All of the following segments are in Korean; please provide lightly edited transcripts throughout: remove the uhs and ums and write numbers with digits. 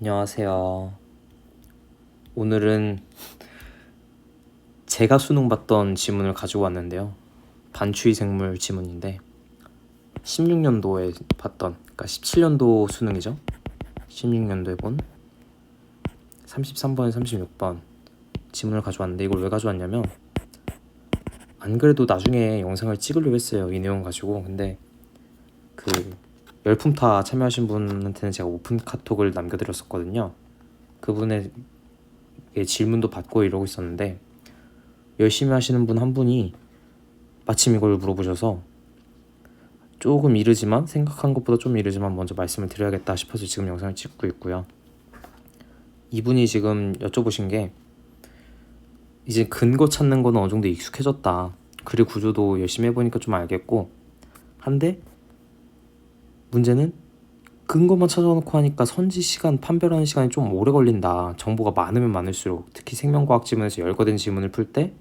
안녕하세요. 오늘은 제가 수능 봤던 지문을 가지고 왔는데요. 반추위 생물 지문인데 16년도에 봤던, 그러니까 17년도 수능이죠. 16년도에 본 33번, 36번 지문을 가져왔는데 이걸 왜 가져왔냐면 안 그래도 나중에 영상을 찍으려고 했어요. 이 내용 가지고. 근데 그 열품타 참여하신 분한테는 제가 오픈 카톡을 남겨드렸었거든요. 그분의 질문도 받고 이러고 있었는데 열심히 하시는 분 한 분이 마침 이걸 물어보셔서 조금 이르지만, 생각한 것보다 좀 이르지만 먼저 말씀을 드려야겠다 싶어서 지금 영상을 찍고 있고요. 이분이 지금 여쭤보신 게 이제 근거 찾는 거는 어느 정도 익숙해졌다, 글의 구조도 열심히 해보니까 좀 알겠고 한데 문제는 근거만 찾아놓고 하니까 선지 시간, 판별하는 시간이 좀 오래 걸린다. 정보가 많으면 많을수록, 특히 생명과학 지문에서 열거된 지문을 풀 때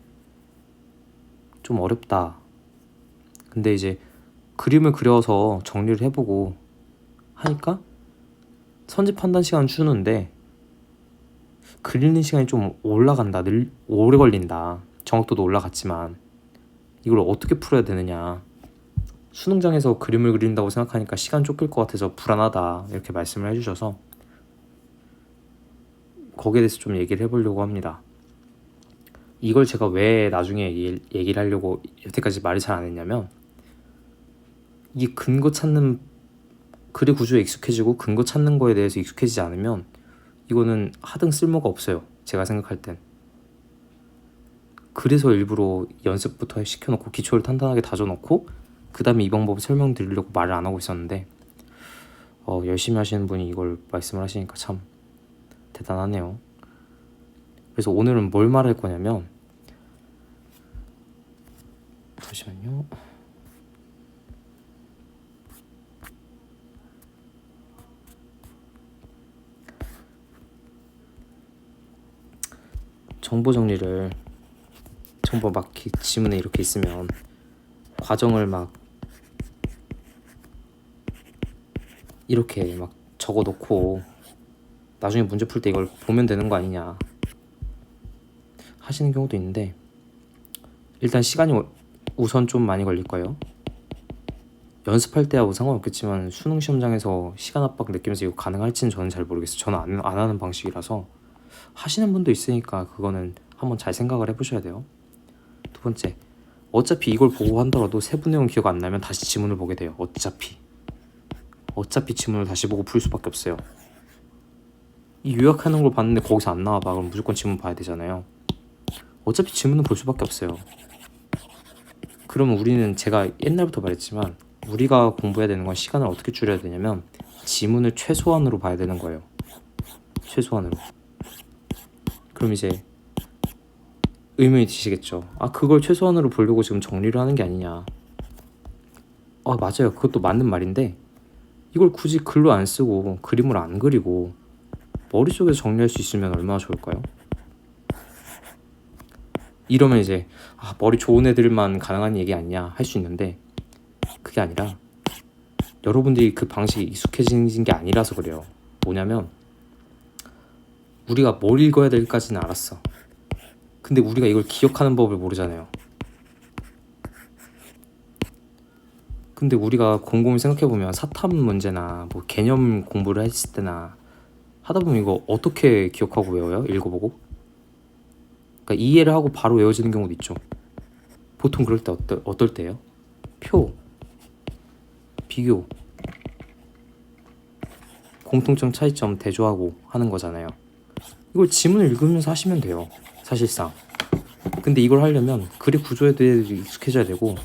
좀 어렵다. 근데 이제 그림을 그려서 정리를 해보고 하니까 선지 판단 시간은 주는데 그리는 시간이 좀 올라간다. 오래 걸린다. 정확도도 올라갔지만 이걸 어떻게 풀어야 되느냐. 수능장에서 그림을 그린다고 생각하니까 시간 쫓길 것 같아서 불안하다, 이렇게 말씀을 해주셔서 거기에 대해서 좀 얘기를 해보려고 합니다. 이걸 제가 왜 나중에 얘기를 하려고 여태까지 말을 잘 안 했냐면, 이 근거 찾는, 글의 구조에 익숙해지고 근거 찾는 거에 대해서 익숙해지지 않으면 이거는 하등 쓸모가 없어요. 제가 생각할 땐. 그래서 일부러 연습부터 시켜놓고 기초를 탄탄하게 다져놓고 그 다음에 이 방법을 설명드리려고 말을 안 하고 있었는데 열심히 하시는 분이 이걸 말씀을 하시니까 참 대단하네요. 그래서 오늘은 뭘 말할 거냐면, 잠시만요. 정보 정리를, 정보 막 지문에 이렇게 있으면 과정을 막 이렇게 막 적어놓고 나중에 문제 풀 때 이걸 보면 되는 거 아니냐 하시는 경우도 있는데, 일단 시간이 우선 좀 많이 걸릴 거예요. 연습할 때하고 상관없겠지만 수능 시험장에서 시간 압박 느끼면서 이거 가능할지는 저는 잘 모르겠어요. 저는 안 하는 방식이라서. 하시는 분도 있으니까 그거는 한번 잘 생각을 해보셔야 돼요. 두 번째, 어차피 이걸 보고 한더라도 세부 내용 기억 안 나면 다시 지문을 보게 돼요. 어차피 지문을 다시 보고 풀 수밖에 없어요. 이 요약하는 걸 봤는데 거기서 안 나와봐, 그럼 무조건 지문 봐야 되잖아요. 어차피 지문은 볼 수밖에 없어요. 그러면 우리는, 제가 옛날부터 말했지만 우리가 공부해야 되는 건 시간을 어떻게 줄여야 되냐면 지문을 최소한으로 봐야 되는 거예요. 최소한으로. 그럼 이제 의문이 드시겠죠. 그걸 최소한으로 보려고 지금 정리를 하는 게 아니냐. 맞아요. 그것도 맞는 말인데 이걸 굳이 글로 안 쓰고 그림을 안 그리고 머릿속에서 정리할 수 있으면 얼마나 좋을까요? 이러면 이제 머리 좋은 애들만 가능한 얘기 아니냐 할 수 있는데, 그게 아니라 여러분들이 그 방식이 익숙해진 게 아니라서 그래요. 뭐냐면 우리가 뭘 읽어야 될까지는 알았어. 근데 우리가 이걸 기억하는 법을 모르잖아요. 근데 우리가 곰곰이 생각해보면 사탐 문제나 뭐 개념 공부를 했을 때나 하다 보면 이거 어떻게 기억하고 외워요? 읽어보고? 그러니까 이해를 하고 바로 외워지는 경우도 있죠. 보통 그럴 때 어떨 때예요? 표, 비교, 공통점, 차이점 대조하고 하는 거잖아요. 이걸 지문을 읽으면서 하시면 돼요, 사실상. 근데 이걸 하려면 글의 구조에 대해서 익숙해져야 되고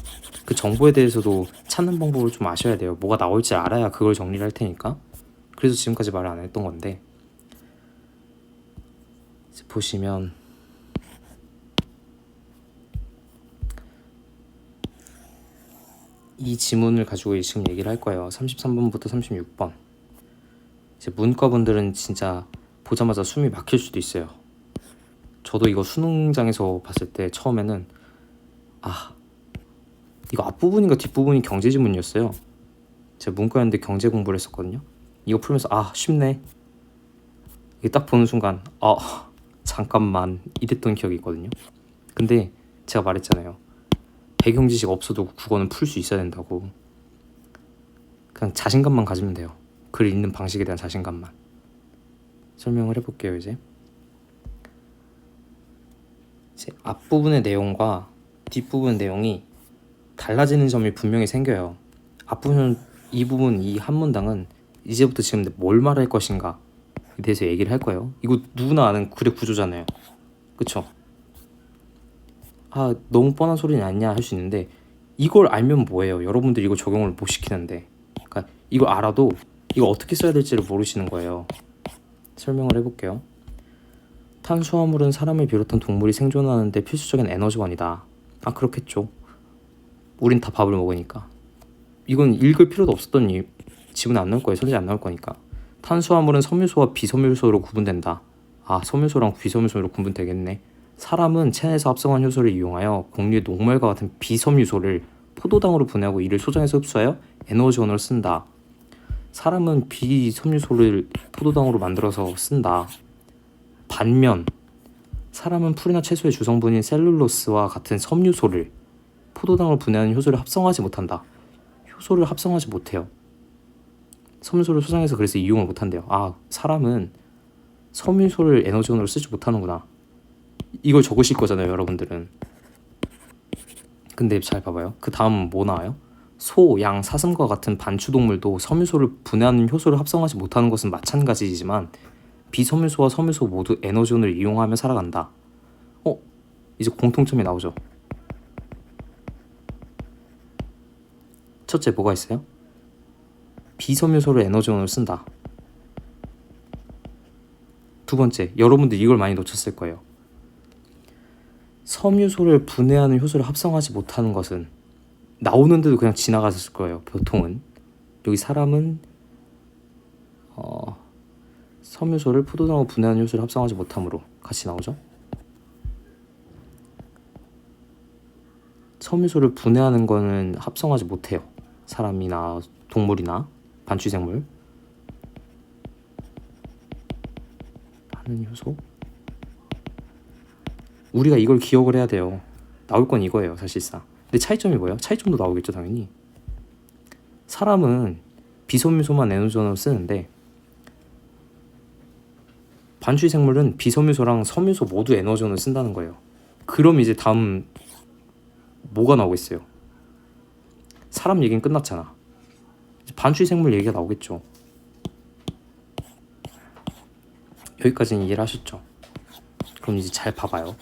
그 정보에 대해서도 찾는 방법을 좀 아셔야 돼요. 뭐가 나올지 알아야 그걸 정리를 할 테니까. 그래서 지금까지 말을 안 했던 건데, 이제 보시면 이 지문을 가지고 지금 얘기를 할 거예요. 33번부터 36번. 이제 문과분들은 진짜 보자마자 숨이 막힐 수도 있어요. 저도 이거 수능장에서 봤을 때 처음에는 이거 앞부분인가 뒷부분이 경제 지문이었어요. 제가 문과였는데 경제 공부를 했었거든요. 이거 풀면서 쉽네. 이게 딱 보는 순간 잠깐만 이랬던 기억이 있거든요. 근데 제가 말했잖아요. 배경 지식 없어도 국어는 풀 수 있어야 된다고. 그냥 자신감만 가지면 돼요. 글 읽는 방식에 대한 자신감만. 설명을 해볼게요. 이제 앞부분의 내용과 뒷부분 내용이 달라지는 점이 분명히 생겨요. 앞부분 이 부분 이 한 문장은 이제부터 지금 뭘 말할 것인가에 대해서 얘기를 할 거예요. 이거 누구나 아는 글의 구조잖아요. 그쵸? 너무 뻔한 소리는 아니냐 할 수 있는데 이걸 알면 뭐예요? 여러분들이 이거 적용을 못 시키는데, 그러니까 이걸 알아도 이거 어떻게 써야 될지를 모르시는 거예요. 설명을 해볼게요. 탄수화물은 사람을 비롯한 동물이 생존하는 데 필수적인 에너지원이다. 그렇겠죠. 우린 다 밥을 먹으니까. 이건 읽을 필요도 없었던 이유. 지문에 안 나올 거예요. 선지에 안 나올 거니까. 탄수화물은 섬유소와 비섬유소로 구분된다. 섬유소랑 비섬유소로 구분되겠네. 사람은 체내에서 합성한 효소를 이용하여 곡류의 녹말과 같은 비섬유소를 포도당으로 분해하고 이를 소장해서 흡수하여 에너지원으로 쓴다. 사람은 비섬유소를 포도당으로 만들어서 쓴다. 반면 사람은 풀이나 채소의 주성분인 셀룰로스와 같은 섬유소를 포도당으로 분해하는 효소를 합성하지 못한다. 효소를 합성하지 못해요. 섬유소를 소장해서 그래서 이용을 못한대요. 사람은 섬유소를 에너지원으로 쓰지 못하는구나. 이걸 적으실 거잖아요, 여러분들은. 근데 잘 봐봐요. 그 다음 뭐 나와요? 소, 양, 사슴과 같은 반추동물도 섬유소를 분해하는 효소를 합성하지 못하는 것은 마찬가지이지만 비섬유소와 섬유소 모두 에너지원을 이용하며 살아간다. 이제 공통점이 나오죠. 첫째 뭐가 있어요? 비섬유소를 에너지원으로 쓴다. 두 번째, 여러분들 이걸 많이 놓쳤을 거예요. 섬유소를 분해하는 효소를 합성하지 못하는 것은 나오는데도 그냥 지나갔을 거예요. 보통은. 여기 사람은 섬유소를 포도당으로 분해하는 효소를 합성하지 못함으로 같이 나오죠. 섬유소를 분해하는 거는 합성하지 못해요. 사람이나 동물이나 반추생물 하는 효소. 우리가 이걸 기억을 해야 돼요. 나올 건 이거예요, 사실상. 근데 차이점이 뭐예요? 차이점도 나오겠죠, 당연히. 사람은 비섬유소만 에너지원으로 쓰는데 반추 생물은 비섬유소랑 섬유소 모두 에너지원을 쓴다는 거예요. 그럼 이제 다음 뭐가 나오겠어요? 사람 얘기는 끝났잖아. 반추 생물 얘기가 나오겠죠. 여기까지는 이해를 하셨죠? 그럼 이제 잘 봐봐요.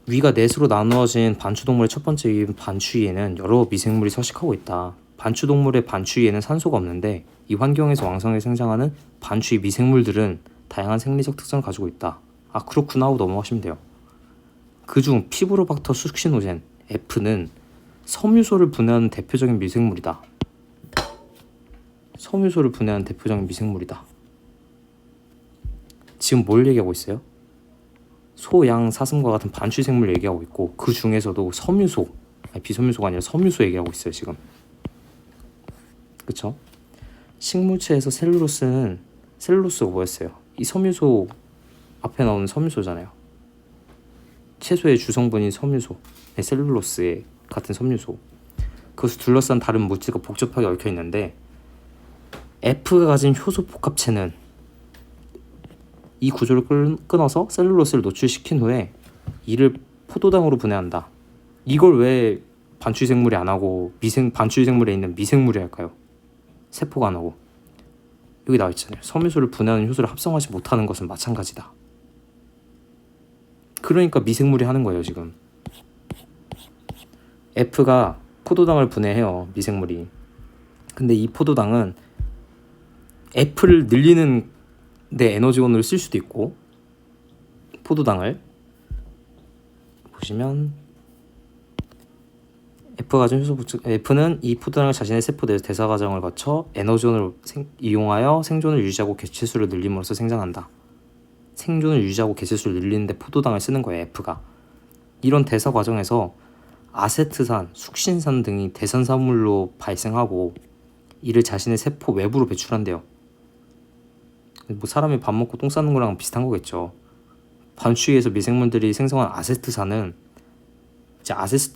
위가 넷으로 나누어진 반추동물의 첫 번째 위인 반추위에는 여러 미생물이 서식하고 있다. 반추동물의 반추위에는 산소가 없는데 이 환경에서 왕성하게 생장하는 반추위 미생물들은 다양한 생리적 특성을 가지고 있다. 그렇구나 하고 넘어가시면 돼요. 그중 피브로박터 숙시노젠 F는 섬유소를 분해하는 대표적인 미생물이다. 섬유소를 분해하는 대표적인 미생물이다. 지금 뭘 얘기하고 있어요? 소, 양, 사슴과 같은 반추 생물 얘기하고 있고 그 중에서도 섬유소, 비섬유소가 아니라 섬유소 얘기하고 있어요 지금. 그쵸? 식물체에서 셀룰로스가 뭐였어요? 이 섬유소 앞에 나오는 섬유소잖아요. 채소의 주성분인 섬유소, 셀룰로스의 같은 섬유소. 그것을 둘러싼 다른 물질과 복잡하게 얽혀 있는데 F가 가진 효소 복합체는 이 구조를 끊어서 셀룰로스를 노출시킨 후에 이를 포도당으로 분해한다. 이걸 왜 반추생물이 안 하고 반추생물에 있는 미생물이 할까요? 세포가 안 하고. 여기 나와 있잖아요. 섬유소를 분해하는 효소를 합성하지 못하는 것은 마찬가지다. 그러니까 미생물이 하는 거예요 지금. F가 포도당을 분해해요, 미생물이. 근데 이 포도당은 F를 늘리는 데 에너지원으로 쓸 수도 있고, 포도당을 보시면 F가 가진 효소 F는 이 포도당을 자신의 세포 내 대사 과정을 거쳐 에너지원을 이용하여 생존을 유지하고 개체수를 늘림으로써 생장한다. 생존을 유지하고 개체수를 늘리는데 포도당을 쓰는 거예요, F가. 이런 대사 과정에서 아세트산, 숙신산 등이 대산사물로 발생하고 이를 자신의 세포 외부로 배출한대요. 뭐 사람이 밥 먹고 똥 싸는 거랑 비슷한 거겠죠. 반추위에서 미생물들이 생성한 아세트산은 이제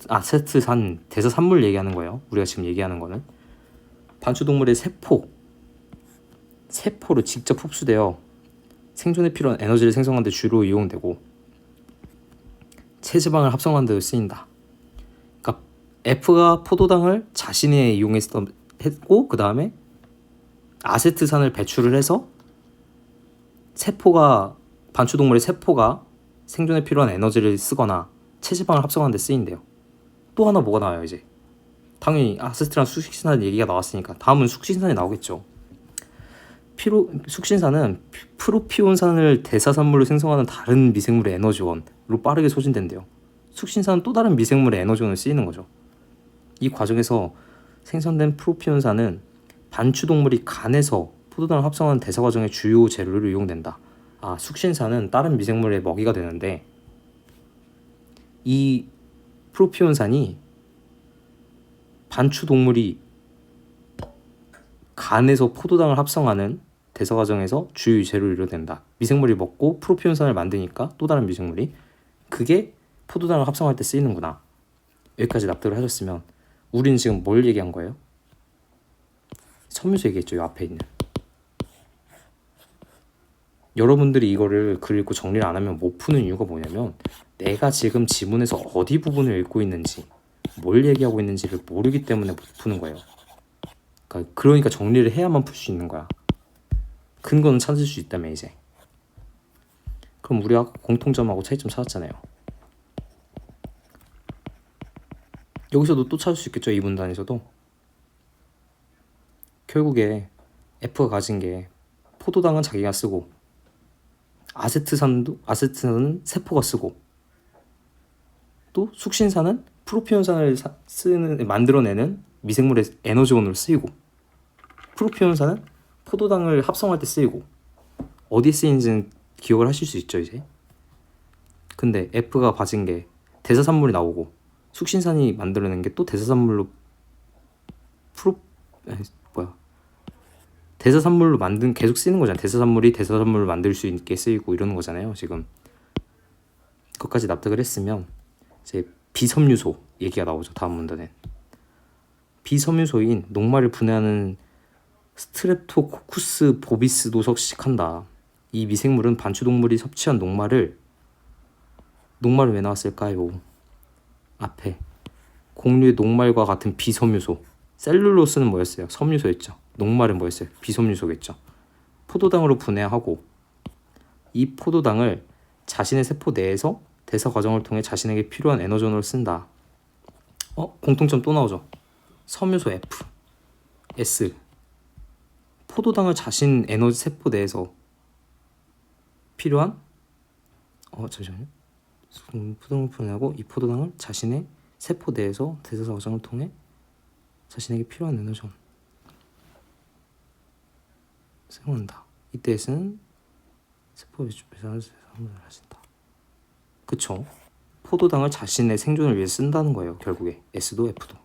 아세트산 대사산물 얘기하는 거예요. 우리가 지금 얘기하는 거는 반추동물의 세포로 직접 흡수되어 생존에 필요한 에너지를 생성하는 데 주로 이용되고 체지방을 합성하는 데 쓰인다. 그러니까 F가 포도당을 자신에 이용했고 그 다음에 아세트산을 배출을 해서 반추동물의 세포가 생존에 필요한 에너지를 쓰거나 체지방을 합성하는 데 쓰인대요. 또 하나 뭐가 나와요 이제. 당연히 아세트랑 숙신산 얘기가 나왔으니까 다음은 숙신산이 나오겠죠. 숙신산은 프로피온산을 대사산물로 생성하는 다른 미생물의 에너지원으로 빠르게 소진된대요. 숙신산은 또 다른 미생물의 에너지원을 쓰이는 거죠. 이 과정에서 생성된 프로피온산은 반추동물이 간에서 포도당을 합성하는 대사 과정의 주요 재료로 이용된다. 숙신산은 다른 미생물의 먹이가 되는데 이 프로피온산이 반추동물이 간에서 포도당을 합성하는 대사 과정에서 주요 재료로 이루어진다. 미생물이 먹고 프로피온산을 만드니까 또 다른 미생물이 그게 포도당을 합성할 때 쓰이는구나. 여기까지 납득을 하셨으면 우리는 지금 뭘 얘기한 거예요? 섬유소 얘기했죠. 이 앞에 있는. 여러분들이 이거를 글 읽고 정리를 안 하면 못 푸는 이유가 뭐냐면 내가 지금 지문에서 어디 부분을 읽고 있는지 뭘 얘기하고 있는지를 모르기 때문에 못 푸는 거예요. 그러니까 정리를 해야만 풀 수 있는 거야. 근거는 찾을 수 있다며 이제. 그럼 우리가 공통점하고 차이점 찾았잖아요. 여기서도 또 찾을 수 있겠죠. 이 문단에서도. 결국에 F가 가진 게 포도당은 자기가 쓰고 아세트산은 세포가 쓰고 또 숙신산은 프로피온산을 만들어내는 미생물의 에너지원으로 쓰이고 프로피온산은 포도당을 합성할 때 쓰이고 어디에 쓰이는지는 기억을 하실 수 있죠 이제. 근데 F가 가진 게 대사산물이 나오고 숙신산이 만들어낸 게 또 대사산물로 대사산물로 계속 쓰이는 거잖아요. 대사산물이 대사산물을 만들 수 있게 쓰이고 이러는 거잖아요 지금. 그것까지 납득을 했으면 이제 비섬유소 얘기가 나오죠. 다음 문단에 비섬유소인 녹말을 분해하는 스트랩토코쿠스 보비스도 석식한다. 이 미생물은 반추동물이 섭취한 녹말을 왜 나왔을까요? 앞에 곡류의 녹말과 같은 비섬유소. 셀룰로스는 뭐였어요? 섬유소였죠. 녹말은 뭐였어요? 비섬유소겠죠. 포도당으로 분해하고 이 포도당을 자신의 세포 내에서 대사 과정을 통해 자신에게 필요한 에너지원으로 쓴다. 공통점 또 나오죠. 섬유소 F, S. 포도당을 자신 에너지 세포 내에서 필요한 잠시만요. 포도당을 분해하고 이 포도당을 자신의 세포 내에서 대사 과정을 통해 자신에게 필요한 에너지원 사용한다. 이때 S는 세포 배출을 하신다. 그쵸? 포도당을 자신의 생존을 위해 쓴다는 거예요. 결국에 S도 F도.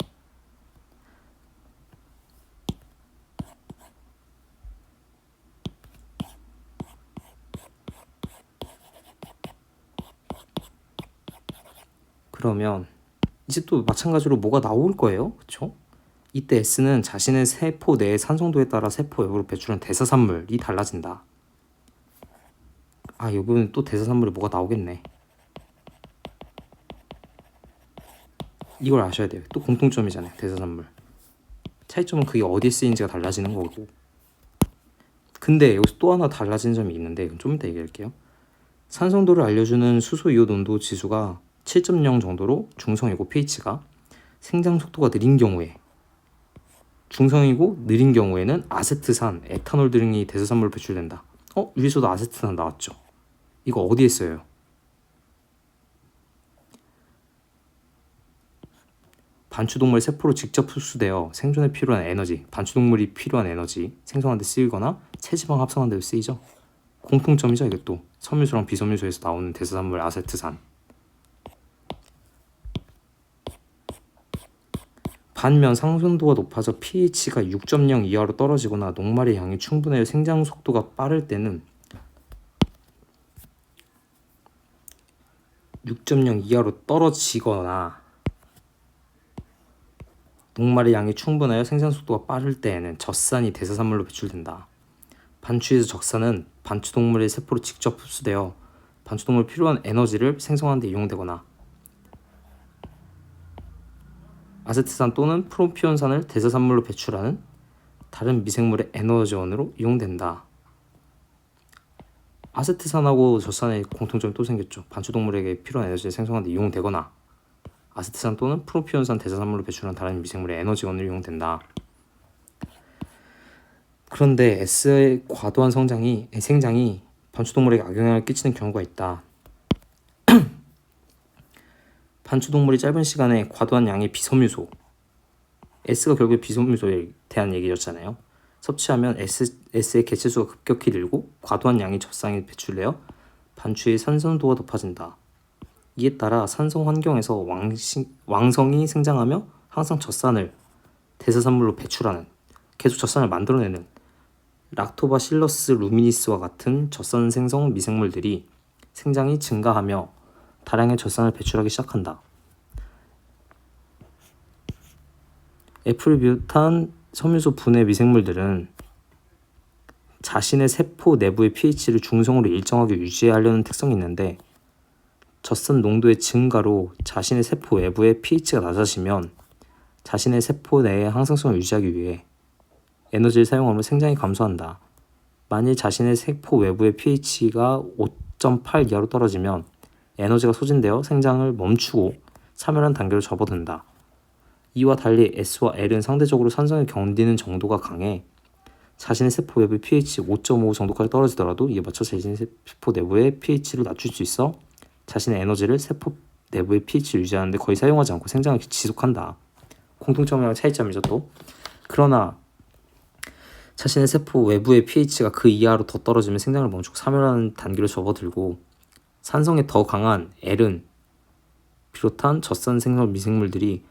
그러면 이제 또 마찬가지로 뭐가 나올 거예요. 그쵸? 이때 S는 자신의 세포 내의 산성도에 따라 세포 외부로 배출한 대사산물이 달라진다. 이 부분은 또 대사산물이 뭐가 나오겠네. 이걸 아셔야 돼요. 또 공통점이잖아요. 대사산물. 차이점은 그게 어디에 쓰이는지가 달라지는 거고. 근데 여기서 또 하나 달라지는 점이 있는데 이건 좀 이따 얘기할게요. 산성도를 알려주는 수소이온 온도 지수가 7.0 정도로 중성이고 pH가 생장 속도가 느린 경우에 중성이고 느린 경우에는 아세트산, 에탄올 등이 대사산물로 배출된다. 위에서도 아세트산 나왔죠. 이거 어디에 써요? 반추동물 세포로 직접 흡수되어 생존에 필요한 에너지, 반추동물이 필요한 에너지 생성하는 데 쓰이거나 체지방 합성하는 데 쓰이죠. 공통점이죠. 이게 또 섬유소랑 비섬유소에서 나오는 대사산물 아세트산. 반면 상승도가 높아져 pH가 6.0 이하로 떨어지거나 녹말의 양이 충분하여 생장 속도가 빠를 때는 6.0 이하로 떨어지거나 녹말의 양이 충분하여 생장 속도가 빠를 때에는 젖산이 대사산물로 배출된다. 반추에서 젖산은 반추동물의 세포로 직접 흡수되어 반추동물이 필요한 에너지를 생성하는 데 이용되거나 아세트산 또는 프로피온산을 대사산물로 배출하는 다른 미생물의 에너지원으로 이용된다. 아세트산하고 젖산의 공통점이 또 생겼죠. 반추동물에게 필요한 에너지를 생성하는 데 이용되거나 아세트산 또는 프로피온산 대사산물로 배출하는 다른 미생물의 에너지원으로 이용된다. 그런데 S의 과도한 생장이 반추동물에게 악영향을 끼치는 경우가 있다. 반추동물이 짧은 시간에 과도한 양의 비섬유소, S가 결국 비섬유소에 대한 얘기였잖아요. 섭취하면 S의 개체수가 급격히 늘고 과도한 양의 젖산이 배출되어 반추의 산성도가 높아진다. 이에 따라 산성 환경에서 왕성이 생장하며 항상 젖산을 대사산물로 배출하는, 계속 젖산을 만들어내는 락토바실러스 루미니스와 같은 젖산 생성 미생물들이 생장이 증가하며 다량의 젖산을 배출하기 시작한다. F를 비롯한 섬유소 분해 미생물들은 자신의 세포 내부의 pH를 중성으로 일정하게 유지하려는 특성이 있는데 젖산 농도의 증가로 자신의 세포 외부의 pH가 낮아지면 자신의 세포 내의 항상성을 유지하기 위해 에너지를 사용하며 생장이 감소한다. 만일 자신의 세포 외부의 pH가 5.8 이하로 떨어지면 에너지가 소진되어 생장을 멈추고 사멸한 단계로 접어든다. 이와 달리 S와 L은 상대적으로 산성을 견디는 정도가 강해 자신의 세포 외부의 pH 5.5 정도까지 떨어지더라도 이에 맞춰 자신의 세포 내부의 pH를 낮출 수 있어 자신의 에너지를 세포 내부의 pH를 유지하는 데 거의 사용하지 않고 생장을 지속한다. 공통점이랑 차이점이죠 또. 그러나 자신의 세포 외부의 pH가 그 이하로 더 떨어지면 생장을 멈추고 사멸하는 단계로 접어들고 산성에 더 강한 L은 비롯한 젖산 생성 미생물들이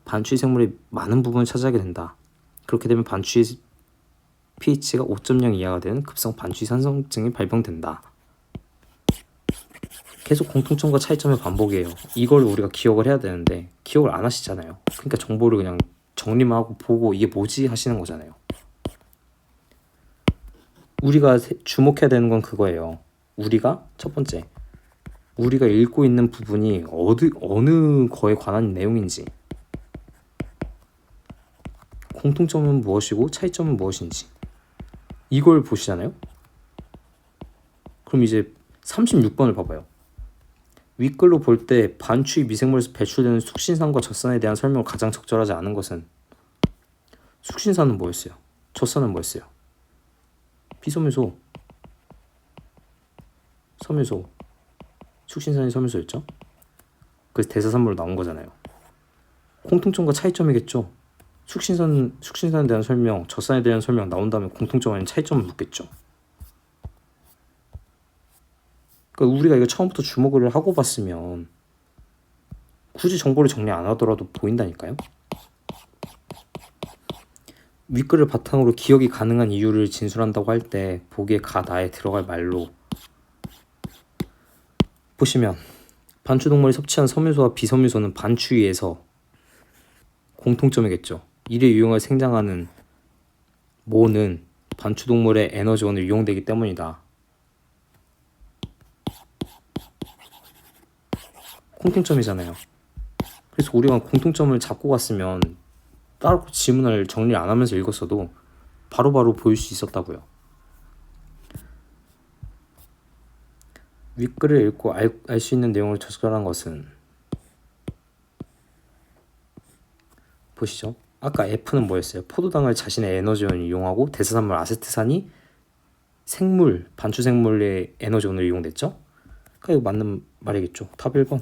반추위 생물의 많은 부분을 차지하게 된다. 그렇게 되면 반추위 pH가 5.0 이하가 되는 급성 반추위 산성증이 발병된다. 계속 공통점과 차이점의 반복이에요. 이걸 우리가 기억을 해야 되는데 기억을 안 하시잖아요. 그러니까 정보를 그냥 정리만 하고 보고 이게 뭐지 하시는 거잖아요. 우리가 주목해야 되는 건 그거예요. 우리가 첫 번째, 우리가 읽고 있는 부분이 어느 거에 관한 내용인지, 공통점은 무엇이고 차이점은 무엇인지 이걸 보시잖아요. 그럼 이제 36번을 봐봐요. 윗글로 볼 때 반추위 미생물에서 배출되는 숙신산과 젖산에 대한 설명을 가장 적절하지 않은 것은 숙신산은 뭐였어요? 젖산은 뭐였어요? 비섬유소, 섬유소, 숙신산이 섬유소였죠? 그래서 대사산물로 나온 거잖아요. 공통점과 차이점이겠죠. 숙신산에 대한 설명, 젖산에 대한 설명 나온 다음에 공통점 아닌 차이점을 묻겠죠. 그러니까 우리가 이거 처음부터 주목을 하고 봤으면 굳이 정보를 정리 안 하더라도 보인다니까요. 윗글을 바탕으로 기억이 가능한 이유를 진술한다고 할 때 보기에 가다에 들어갈 말로 보시면 반추동물이 섭취한 섬유소와 비섬유소는 반추위에서 공통점이겠죠. 이래 유형을 생장하는 모는 반추동물의 에너지원을 이용되기 때문이다. 공통점이잖아요. 그래서 우리가 공통점을 잡고 갔으면 따로 지문을 정리 안 하면서 읽었어도 바로바로 보일 수 있었다고요. 윗글을 읽고 알 수 있는 내용을 적절한 것은 보시죠. 아까 F는 뭐였어요? 포도당을 자신의 에너지원을 이용하고 대사산물 아세트산이 반추생물의 에너지원으로 이용됐죠? 그러니까 이거 맞는 말이겠죠. 답 1번.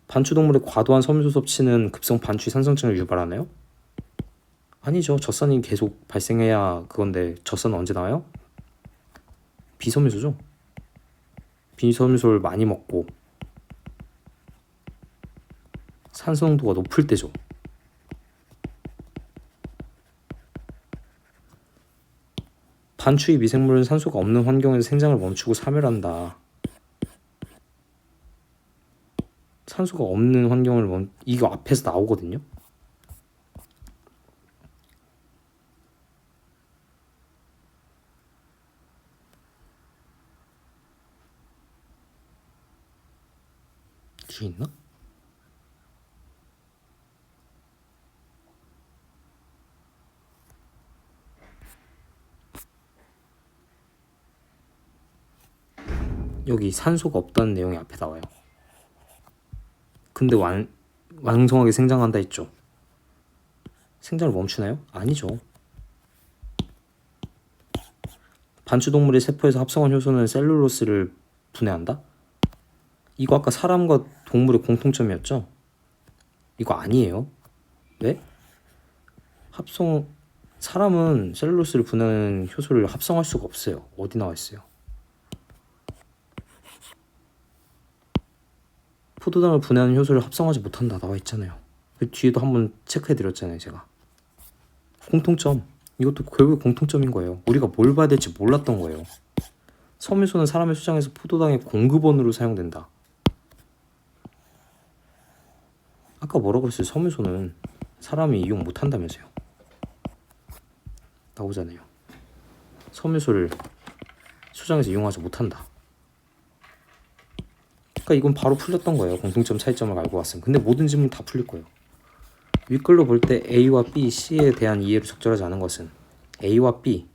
반추동물의 과도한 섬유소 섭취는 급성 반추위 산성증을 유발하나요? 아니죠. 젖산이 계속 발생해야 그건데 젖산은 언제 나와요? 비섬유소죠. 비섬유소를 많이 먹고 산소 농도가 높을 때죠. 반추위 미생물은 산소가 없는 환경에서 생장을 멈추고 사멸한다. 산소가 없는 환경을 이거 앞에서 나오거든요. 뒤에 있나? 여기 산소가 없다는 내용이 앞에 나와요. 근데 왕성하게 생장한다 했죠. 생장을 멈추나요? 아니죠. 반추동물의 세포에서 합성한 효소는 셀룰로스를 분해한다? 이거 아까 사람과 동물의 공통점이었죠? 이거 아니에요. 왜? 사람은 셀룰로스를 분해하는 효소를 합성할 수가 없어요. 어디 나와 있어요? 포도당을 분해하는 효소를 합성하지 못한다 나와 있잖아요. 그 뒤에도 한번 체크해 드렸잖아요, 제가. 공통점. 이것도 결국 공통점인 거예요. 우리가 뭘 봐야 될지 몰랐던 거예요. 섬유소는 사람의 수장에서 포도당의 공급원으로 사용된다. 아까 뭐라고 했어요? 섬유소는 사람이 이용 못한다면서요. 나오잖아요. 섬유소를 수장에서 이용하지 못한다. 그러니까 이건 바로 풀렸던 거예요. 공통점 차이점을 알고 왔으면. 근데 모든 질문 다 풀릴 거예요. 윗글로 볼 때 A와 B, C에 대한 이해로 적절하지 않은 것은 A와 B,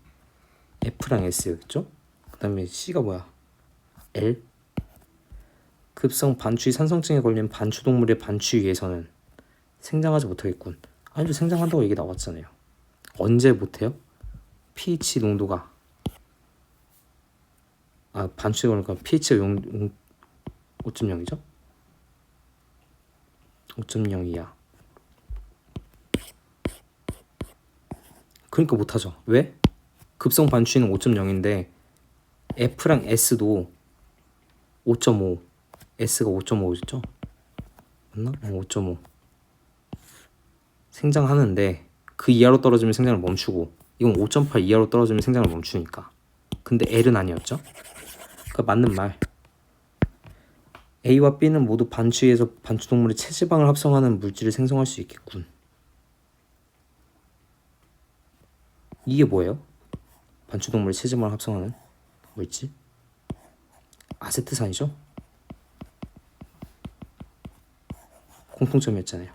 F랑 S였죠? 그 다음에 C가 뭐야? L? 급성 반추위 산성증에 걸린 반추동물의 반추위에서는 생장하지 못하겠군. 아니죠. 생장한다고 얘기 나왔잖아요. 언제 못해요? pH 농도가 반추위가 그러니까 pH가 5.0이죠? 5.0 이하. 그러니까 못하죠. 왜? 급성 반추위는 5.0인데 F랑 S도 5.5, S가 5.5였죠? 맞나? 5.5 생장하는데 그 이하로 떨어지면 생장을 멈추고 이건 5.8 이하로 떨어지면 생장을 멈추니까. 근데 L은 아니었죠? 그러니까 맞는 말. A와 B는 모두 반추위에서 반추동물의 체지방을 합성하는 물질을 생성할 수 있겠군. 이게 뭐예요? 반추동물의 체지방을 합성하는 물질? 아세트산이죠? 공통점이었잖아요.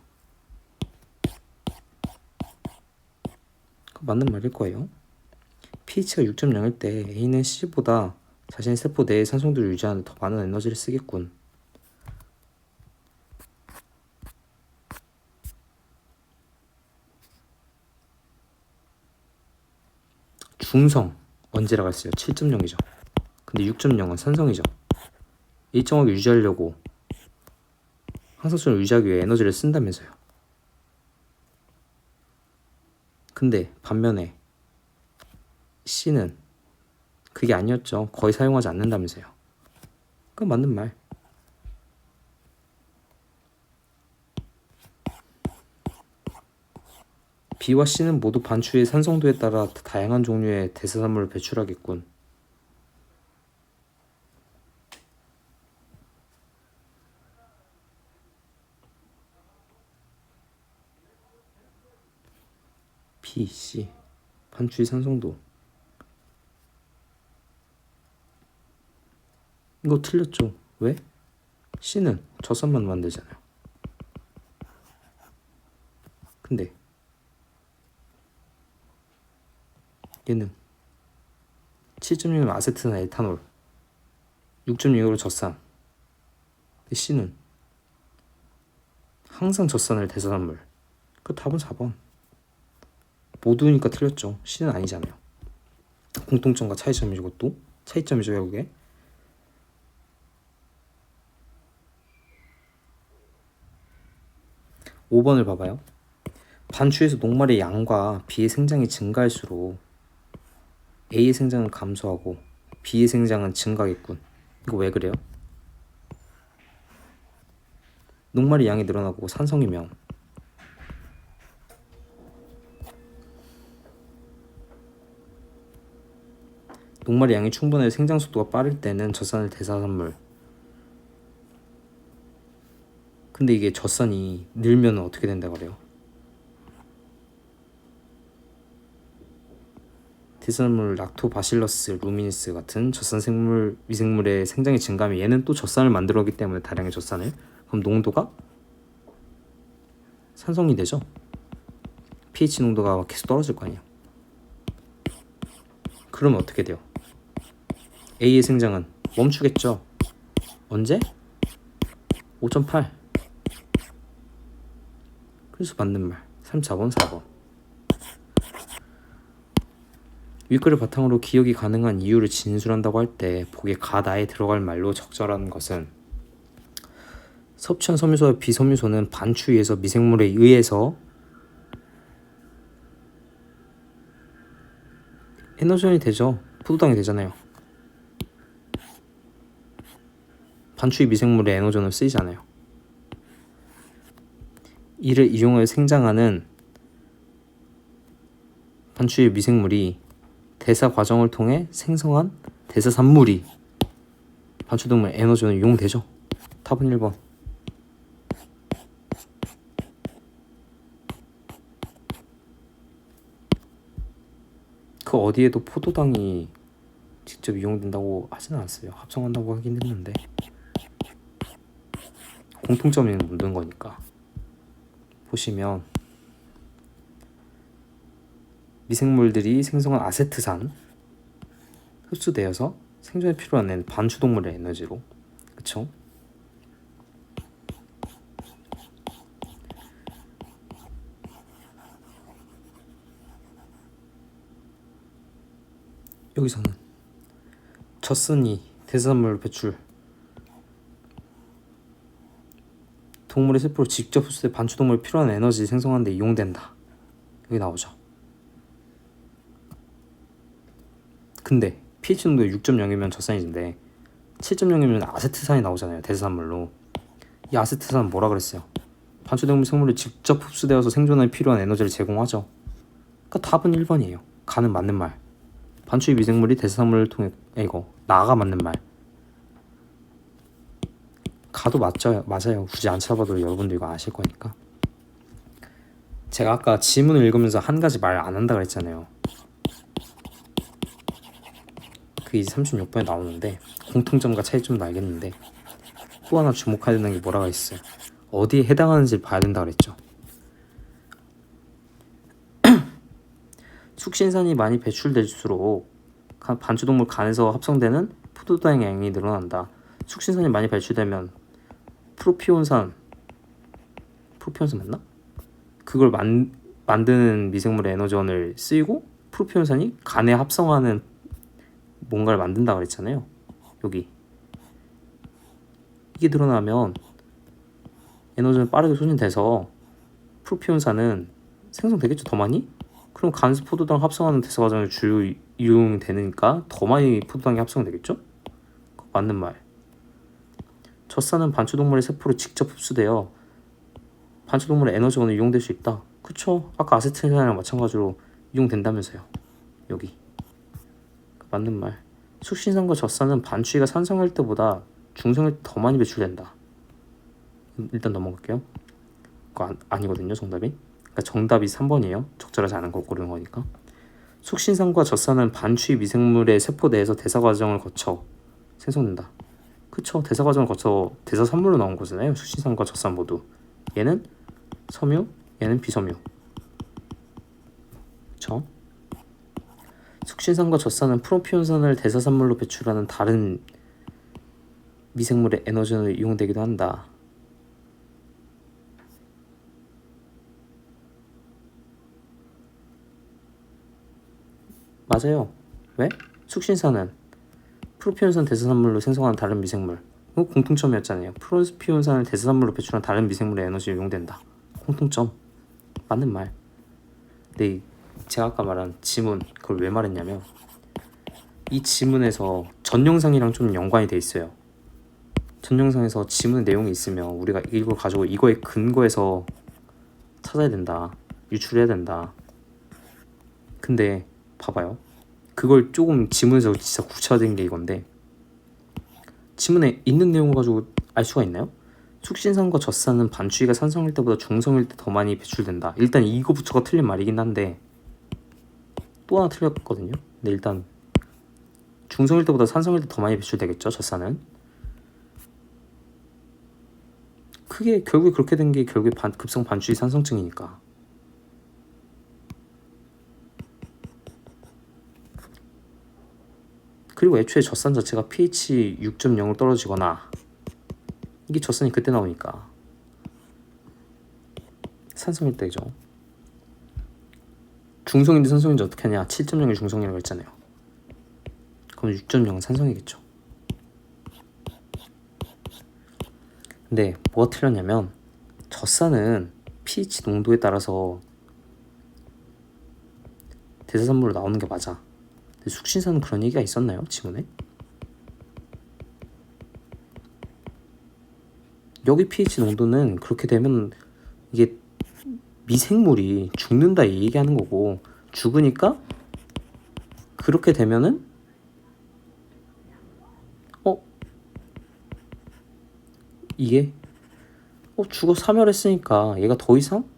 맞는 말일 거예요. pH가 6.0일 때 A는 C보다 자신의 세포 내의 산성도를 유지하는 데 더 많은 에너지를 쓰겠군. 중성 언제라고 했어요? 7.0이죠. 근데 6.0은 산성이죠. 일정하게 유지하려고 항상성을 유지하기 위해 에너지를 쓴다면서요. 근데 반면에 C는 그게 아니었죠. 거의 사용하지 않는다면서요. 그건 맞는 말. B와 C는 모두 반추위의 산성도에 따라 다양한 종류의 대사산물을 배출하겠군. B, C 반추위 산성도 이거 틀렸죠. 왜? C는 젖산만 만들잖아요. 근데 얘는 7.6은 아세트나 에탄올, 6.6으로 젖산. 근데 C는 항상 젖산을 대사산물. 그 답은 4번. 모두니까 틀렸죠. C는 아니잖아요. 공통점과 차이점이죠. 그것도 차이점이죠. 결국에 5번을 봐봐요. 반추에서 녹말의 양과 B의 생장이 증가할수록 A의 생장은 감소하고 B의 생장은 증가하겠군. 이거 왜 그래요? 녹말의 양이 늘어나고 산성이면 녹말의 양이 충분해 생장 속도가 빠를 때는 젖산을 대사산물. 근데 이게 젖산이 늘면 어떻게 된다 그래요? 대사산물 락토바실러스 루미니스 같은 젖산 생물 미생물의 생장이 증가하면 얘는 또 젖산을 만들어오기 때문에 다량의 젖산을, 그럼 농도가 산성이 되죠. pH 농도가 계속 떨어질 거 아니야. 그러면 어떻게 돼요? A의 생장은 멈추겠죠. 언제? 5.8. 그래서 맞는 말 3, 4번, 4번. 윗글을 바탕으로 기억이 가능한 이유를 진술한다고 할 때 복에 가다에 들어갈 말로 적절한 것은 섭취한 섬유소와 비섬유소는 반추위에서 미생물에 의해서 에너전이 되죠. 포도당이 되잖아요. 반추위 미생물의 에너전을 쓰이잖아요. 이를 이용하여 생장하는 반추위 미생물이 대사 과정을 통해 생성한 대사산물이 반추동물 에너전을 이용되죠. 답은 1번. 그 어디에도 포도당이 직접 이용된다고 하진 않았어요. 합성한다고 하긴 했는데 공통점이 묻는 거니까. 보시면 미생물들이 생성한 아세트산 흡수되어서 생존에 필요한 반추동물의 에너지로, 그쵸? 여기서는 젖산이 대사산물 배출, 동물의 세포로 직접 흡수돼 반추동물이 필요한 에너지 생성하는 데 이용된다. 여기 나오죠. 근데 pH 농도가 6.0이면 젖산이인데 7.0이면 아세트산이 나오잖아요. 대사산물로. 이 아세트산은 뭐라 그랬어요? 반추동물 생물이 직접 흡수되어서 생존에 필요한 에너지를 제공하죠. 그러니까 답은 1번이에요. 가는 맞는 말. 반추위 미생물이 대사산물을 통해 이거 나가 맞는 말. 가도 맞아요. 굳이 안 찾아봐도 여러분들 이거 아실 거니까. 제가 아까 지문을 읽으면서 한 가지 말 안 한다 그랬잖아요. 그게 36번에 나오는데 공통점과 차이점도 알겠는데 또 하나 주목해야 되는 게 뭐라고 있어요. 어디에 해당하는지 봐야 된다 그랬죠. 숙신산이 많이 배출될수록 반추동물 간에서 합성되는 포도당 양이 늘어난다. 숙신산이 많이 배출되면 프로피온산 맞나? 그걸 만드는 미생물의 에너전을 쓰이고 프로피온산이 간에 합성하는 뭔가를 만든다 그랬잖아요. 여기 이게 늘어나면 에너전이 빠르게 소진돼서 프로피온산은 생성되겠죠. 더 많이? 그럼 간에서 포도당 합성하는 대사 과정이 주요 이용되니까 더 많이 포도당이 합성되겠죠? 맞는 말. 젖산은 반추동물의 세포로 직접 흡수되어 반추동물의 에너지원을 이용될 수 있다. 그쵸? 아까 아세트산이랑 마찬가지로 이용된다면서요. 여기 맞는 말. 숙신산과 젖산은 반추위가 산성일 때보다 중성일 때 더 많이 배출된다. 일단 넘어갈게요. 그거 아니거든요, 정답이. 그러니까 정답이 3번이에요. 적절하지 않은 걸 고르는 거니까. 숙신산과 젖산은 반추위 미생물의 세포 내에서 대사 과정을 거쳐 생성된다. 그쵸? 대사 과정을 거쳐 대사산물로 나온 거잖아요. 숙신산과 젖산 모두. 얘는 섬유, 얘는 비섬유. 그쵸? 숙신산과 젖산은 프로피온산을 대사산물로 배출하는 다른 미생물의 에너지로 이용되기도 한다. 맞아요. 왜? 숙신산은 프로피온산 대사산물로 생성하는 다른 미생물. 이거 공통점이었잖아요. 프로피온산을 대사산물로 배출한 다른 미생물의 에너지로 이용된다. 공통점. 맞는 말. 근데 제가 아까 말한 지문, 그걸 왜 말했냐면 이 지문에서 전 영상이랑 좀 연관이 돼 있어요. 전 영상에서 지문 내용이 있으면 우리가 이걸 가지고 이거에 근거해서 찾아야 된다, 유출해야 된다. 근데 봐봐요, 그걸 조금 지문에서 진짜 구체화된 게 이건데, 지문에 있는 내용을 가지고 알 수가 있나요? 숙신산과 젖산은 반추위가 산성일 때보다 중성일 때 더 많이 배출된다. 일단 이거부터가 틀린 말이긴 한데 또 하나 틀렸거든요. 근데 일단 중성일 때보다 산성일 때 더 많이 배출되겠죠, 젖산은. 그게 결국에 그렇게 된 게 결국에 급성 반추위 산성증이니까. 그리고 애초에 젖산 자체가 pH 6.0으로 떨어지거나, 이게 젖산이 그때 나오니까 산성일 때죠. 중성인데 산성인지 어떻게 하냐? 7.0이 중성이라고 했잖아요. 그럼 6.0은 산성이겠죠. 근데 뭐가 틀렸냐면, 젖산은 pH 농도에 따라서 대사산물로 나오는 게 맞아. 근데 숙신산은 그런 얘기가 있었나요, 지문에? 여기 pH 농도는 그렇게 되면 이게 미생물이 죽는다 이 얘기하는 거고, 죽으니까 그렇게 되면은 이게 죽어 사멸했으니까 얘가 더 이상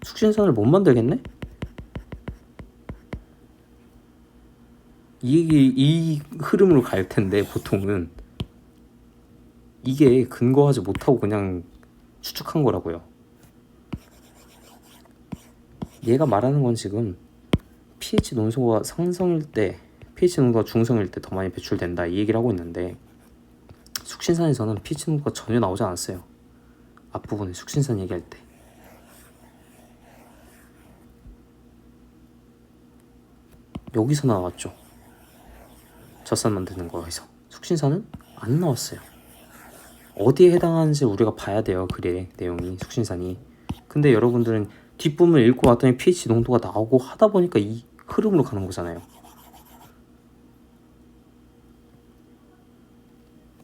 숙신산을 못 만들겠네? 이 흐름으로 갈 텐데, 보통은 이게 근거하지 못하고 그냥 추측한 거라고요. 얘가 말하는 건 지금 pH 농도가 상성일 때, pH 농도가 중성일 때 더 많이 배출된다 이 얘기를 하고 있는데, 숙신산에서는 pH 농도가 전혀 나오지 않았어요. 앞부분에 숙신산 얘기할 때. 여기서 나왔죠. 젖산 만드는 거에서. 숙신산은 안 나왔어요. 어디에 해당하는지 우리가 봐야 돼요, 글의 내용이, 숙신산이. 근데 여러분들은 뒷부분을 읽고 왔더니 pH 농도가 나오고 하다 보니까 이 흐름으로 가는 거잖아요.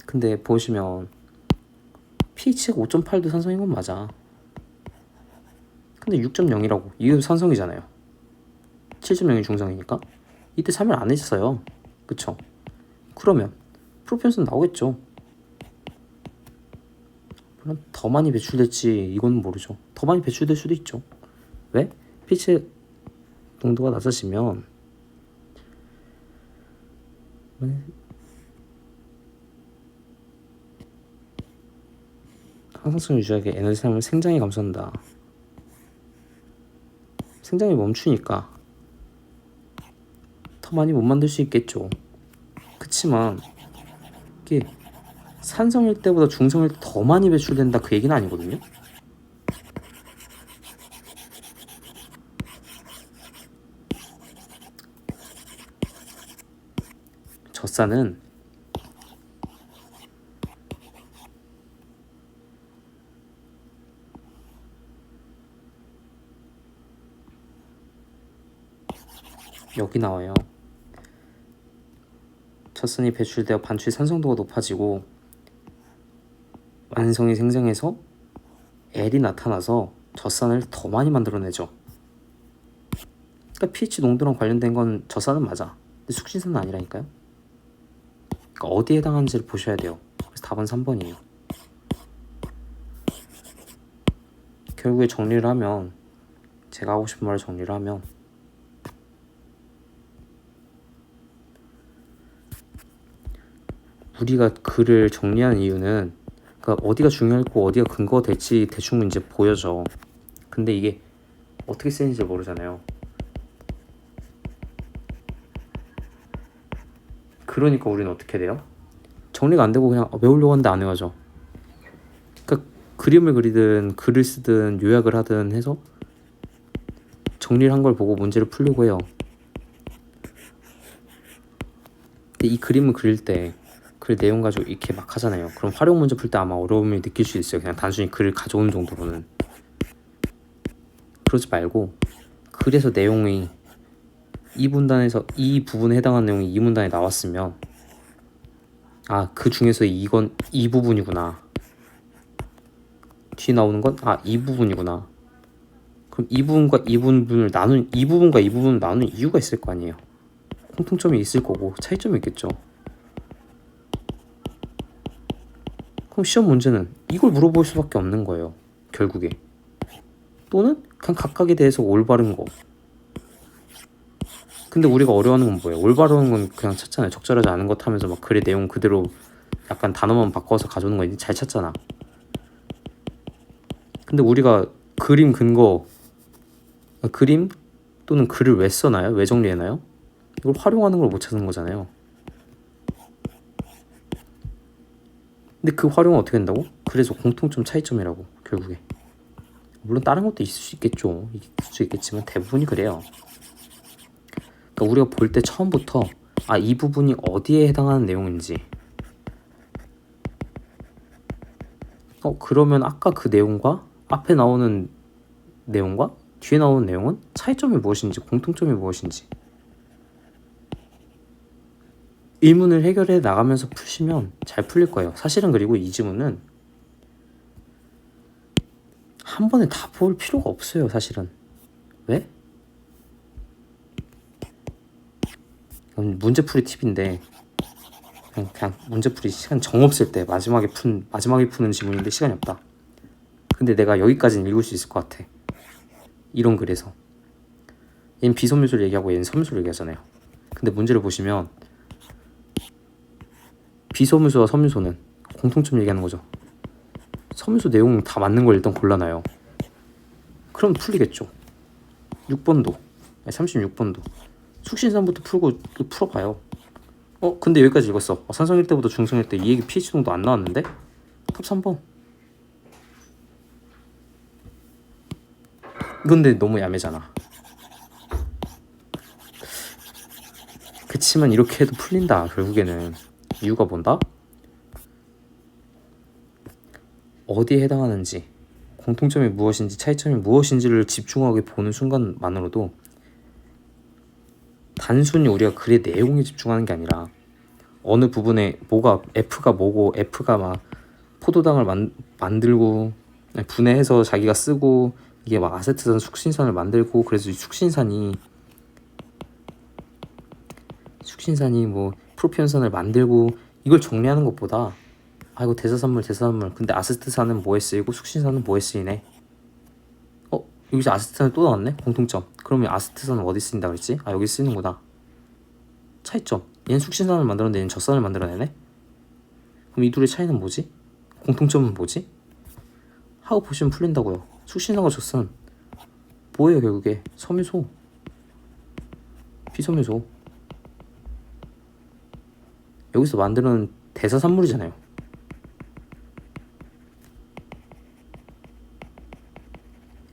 근데 보시면 pH가 5.8도 산성인 건 맞아. 근데 6.0이라고, 이게 산성이잖아요. 7.0이 중성이니까. 이때 참여를 안 했어요. 그쵸? 그러면 프로펜스는 나오겠죠. 물론 더 많이 배출될지 이건 모르죠. 더 많이 배출될 수도 있죠. 왜? pH 농도가 낮아지면 항상성을 유지하게 에너지 사용을 생장이 감소한다. 생장이 멈추니까 더 많이 못 만들 수 있겠죠. 그치만 이게 산성일 때보다 중성일 때 더 많이 배출된다 그 얘기는 아니거든요. 젖산은 여기 나와요. 젖산이 배출되어 반추의 산성도가 높아지고 완성이 생성해서 L이 나타나서 젖산을 더 많이 만들어내죠. 그러니까 pH 농도랑 관련된 건 젖산은 맞아. 근데 숙신산은 아니라니까요. 그러니까 어디에 해당하는지를 보셔야 돼요. 그래서 답은 3번이에요. 결국에 정리를 하면, 제가 하고 싶은 말을 정리를 하면, 우리가 글을 정리하는 이유는, 그러니까 어디가 중요하고 어디가 근거가 될지 대충 이제 보여져. 근데 이게 어떻게 쓰는지 모르잖아요. 그러니까 우리는 어떻게 돼요? 정리가 안 되고 그냥 외우려고 하는데 안 외워져. 그러니까 그림을 그리든 글을 쓰든 요약을 하든 해서 정리를 한 걸 보고 문제를 풀려고 해요. 근데 이 그림을 그릴 때 글 내용 가지고 이렇게 막 하잖아요. 그럼 활용 문제 풀 때 아마 어려움을 느낄 수 있어요. 그냥 단순히 글을 가져오는 정도로는. 그러지 말고 글에서 내용이 이 문단에서 이 부분에 해당하는 내용이 이 문단에 나왔으면 그 중에서 이건 이 부분이구나. 뒤에 나오는 건 이 부분이구나. 그럼 이 부분과 이 부분을 나눈 이유가 있을 거 아니에요. 공통점이 있을 거고 차이점이 있겠죠. 그럼 시험 문제는 이걸 물어볼 수밖에 없는 거예요. 결국에. 또는 그냥 각각에 대해서 올바른 거. 근데 우리가 어려워하는 건 뭐예요? 올바른 건 그냥 찾잖아요. 적절하지 않은 것 하면서 막 글의 내용 그대로 약간 단어만 바꿔서 가져오는 거 잘 찾잖아. 근데 우리가 그림 근거, 그림 또는 글을 왜 써나요? 왜 정리해나요? 이걸 활용하는 걸 못 찾는 거잖아요. 근데 그 활용은 어떻게 된다고? 그래서 공통점 차이점이라고 결국에. 물론 다른 것도 있을 수 있겠죠. 있을 수 있겠지만 대부분이 그래요. 그러니까 우리가 볼 때 처음부터 이 부분이 어디에 해당하는 내용인지 그러면 아까 그 내용과 앞에 나오는 내용과 뒤에 나오는 내용은 차이점이 무엇인지 공통점이 무엇인지 의문을 해결해 나가면서 푸시면 잘 풀릴 거예요. 사실은 그리고 이 지문은 한 번에 다 볼 필요가 없어요. 사실은. 왜? 문제풀이 팁인데 그냥 문제풀이 시간 정 없을 때 마지막에 푸는 지문인데 시간이 없다. 근데 내가 여기까지는 읽을 수 있을 것 같아. 이런 글에서 얘는 비섬유소를 얘기하고 얘는 섬유소를 얘기하잖아요. 근데 문제를 보시면 비섬유소와 섬유소는 공통점 얘기하는 거죠. 섬유소 내용 다 맞는 걸 일단 골라놔요. 그럼 풀리겠죠. 6번도 36번도 숙신산부터 풀어봐요. 근데 여기까지 읽었어. 산성일 때부터 중성일 때 이 얘기 pH 농도 안 나왔는데? 답 3번. 근데 너무 야매잖아. 그치만 이렇게 해도 풀린다. 결국에는 이유가 뭔다? 어디에 해당하는지, 공통점이 무엇인지, 차이점이 무엇인지를 집중하게 보는 순간만으로도 단순히 우리가 글의 내용에 집중하는 게 아니라 어느 부분에 뭐가 F가 뭐고 F가 막 포도당을 만들고 분해해서 자기가 쓰고 이게 막 아세트산 숙신산을 만들고 그래서 이 숙신산이 뭐 프로피온산을 만들고 이걸 정리하는 것보다 이거 대사산물 근데 아세트산은 뭐에 쓰이고 숙신산은 뭐에 쓰이네. 여기서 아세트산이 또 나왔네. 공통점. 그러면 아세트산은 어디 쓰인다 그랬지? 여기 쓰이는구나. 차이점. 얘는 숙신산을 만들었는데 얘는 젖산을 만들어내네. 그럼 이 둘의 차이는 뭐지? 공통점은 뭐지? 하고 보시면 풀린다고요. 숙신산과 젖산 뭐예요 결국에? 섬유소, 비섬유소. 여기서 만드는 대사산물이잖아요.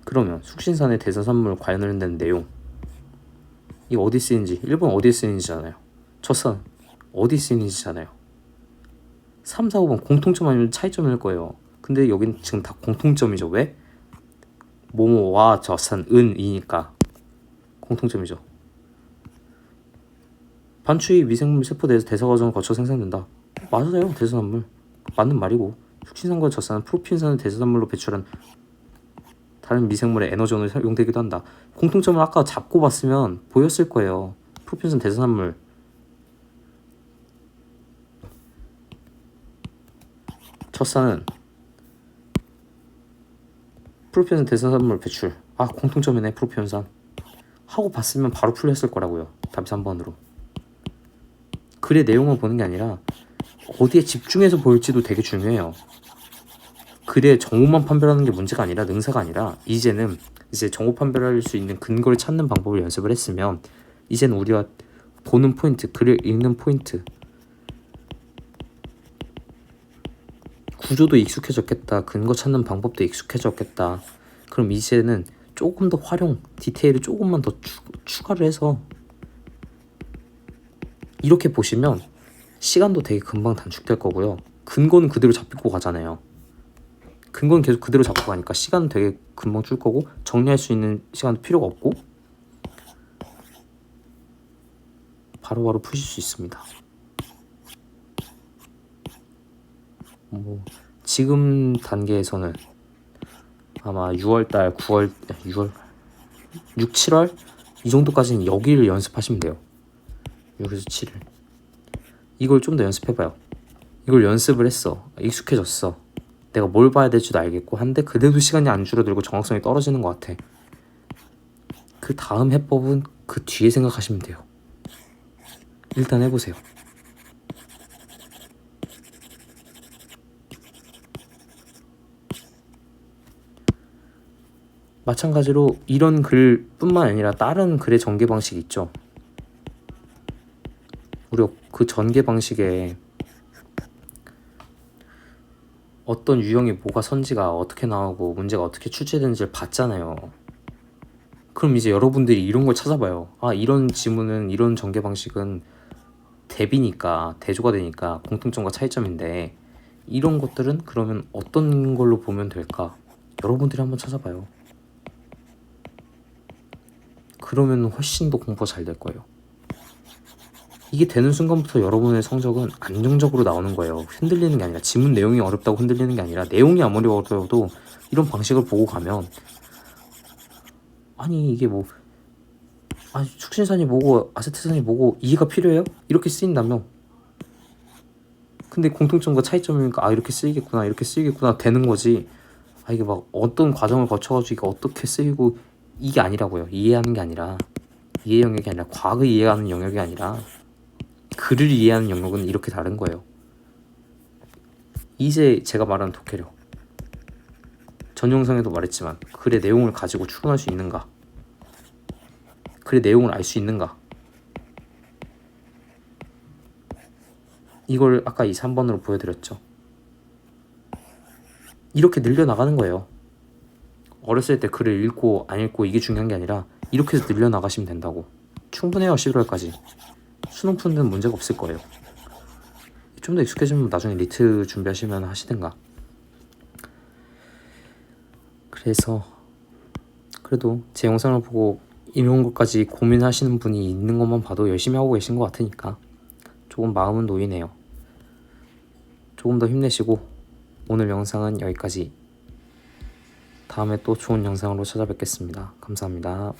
그러면 숙신산의 대사산물 관련된 내용 이게 어디 쓰이는지 1번 어디에 쓰이는지잖아요. 젖산 어디 쓰이는지잖아요. 3, 4, 5번 공통점 아니면 차이점일 거예요. 근데 여긴 지금 다 공통점이죠. 왜? 모모와 젖산 은이니까 공통점이죠. 반추위 미생물 세포 대사 과정을 거쳐 생산된다. 맞아요. 대사산물 맞는 말이고 숙신산과 젖산은 프로핀산을 대사산물로 배출한 다른 미생물의 에너지원으로 사용되기도 한다. 공통점을 아까 잡고 봤으면 보였을 거예요. 프로핀산 대사산물 젖산은 프로피온산 대사산물 배출. 공통점이네. 프로피온산 하고 봤으면 바로 풀렸을 거라고요. 답이 3번으로. 글의 내용을 보는 게 아니라 어디에 집중해서 볼지도 되게 중요해요. 글의 정오만 판별하는 게 문제가 아니라 능사가 아니라 이제는 정오 판별할 수 있는 근거를 찾는 방법을 연습을 했으면 이제는 우리가 보는 포인트, 글을 읽는 포인트 구조도 익숙해졌겠다. 근거 찾는 방법도 익숙해졌겠다. 그럼 이제는 조금 더 활용, 디테일을 조금만 더 추가를 해서 이렇게 보시면 시간도 되게 금방 단축될 거고요. 근거는 그대로 잡고 가잖아요. 근거는 계속 그대로 잡고 가니까 시간은 되게 금방 줄 거고 정리할 수 있는 시간도 필요가 없고 바로바로 푸실 수 있습니다. 뭐 지금 단계에서는 아마 6월달, 9월, 6월, 6, 7월 이 정도까지는 여기를 연습하시면 돼요. 6에서 7을 이걸 좀 더 연습해봐요. 이걸 연습을 했어. 익숙해졌어. 내가 뭘 봐야 될지도 알겠고 한데 그래도 시간이 안 줄어들고 정확성이 떨어지는 것 같아. 그 다음 해법은 그 뒤에 생각하시면 돼요. 일단 해보세요. 마찬가지로 이런 글뿐만 아니라 다른 글의 전개 방식이 있죠. 우리가 그 전개 방식에 어떤 유형이 뭐가 선지가 어떻게 나오고 문제가 어떻게 출제되는지를 봤잖아요. 그럼 이제 여러분들이 이런 걸 찾아봐요. 아, 이런 지문은, 이런 전개 방식은 대비니까, 대조가 되니까 공통점과 차이점인데 이런 것들은 그러면 어떤 걸로 보면 될까? 여러분들이 한번 찾아봐요. 그러면 훨씬 더 공부가 잘 될 거예요. 이게 되는 순간부터 여러분의 성적은 안정적으로 나오는 거예요. 흔들리는 게 아니라, 지문 내용이 어렵다고 흔들리는 게 아니라 내용이 아무리 어려워도 이런 방식을 보고 가면 아니 이게 뭐 축신산이 뭐고 아세트산이 뭐고 이해가 필요해요? 이렇게 쓰인다며. 근데 공통점과 차이점이니까 이렇게 쓰이겠구나 이렇게 쓰이겠구나 되는 거지. 이게 막 어떤 과정을 거쳐가지고 이게 어떻게 쓰이고 이게 아니라고요. 이해하는 게 아니라, 이해 영역이 아니라, 과학을 이해하는 영역이 아니라 글을 이해하는 영역은 이렇게 다른 거예요. 이제 제가 말하는 독해력, 전 영상에도 말했지만 글의 내용을 가지고 추론할 수 있는가, 글의 내용을 알 수 있는가, 이걸 아까 이 3번으로 보여드렸죠. 이렇게 늘려나가는 거예요. 어렸을 때 글을 읽고 안 읽고 이게 중요한 게 아니라 이렇게 해서 늘려나가시면 된다고. 충분해요. 11월까지 수능 푸는 데는 문제가 없을 거예요. 좀 더 익숙해지면 나중에 리트 준비하시면 하시든가. 그래서 그래도 제 영상을 보고 이런 것까지 고민하시는 분이 있는 것만 봐도 열심히 하고 계신 것 같으니까 조금 마음은 놓이네요. 조금 더 힘내시고 오늘 영상은 여기까지. 다음에 또 좋은 영상으로 찾아뵙겠습니다. 감사합니다.